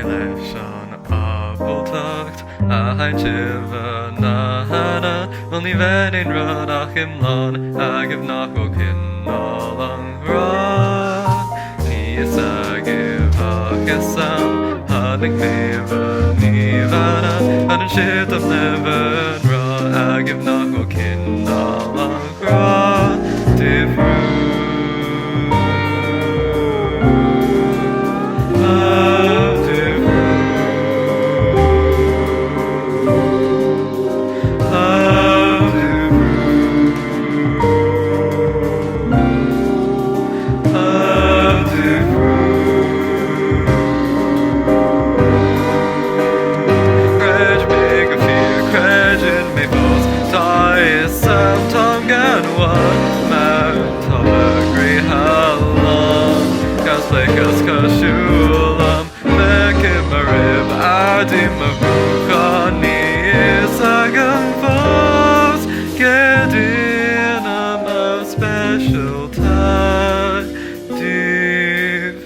Leshon avultakt ein shiva nahana only venin radachim lon agiv nachokin along ra niyasagiv akesam hadik meva nivana anan shitam neven ra agiv nachokin along ra tifru Lekas kashulam Mekim arib adim avuchani Isagan fos Gedinam of special div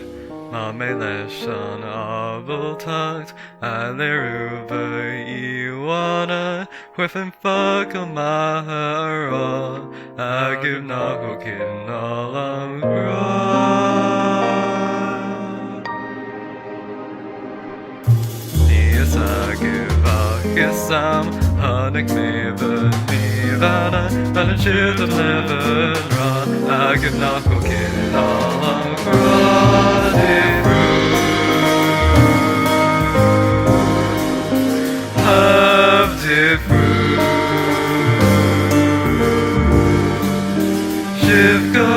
Mame leshon avultakt Aleruva iwana Whiffin fakal mahara Agiv nachokin alam Gesam hanik meva nivana anan shitam neven ra agiv nachokin alam tifru Shivka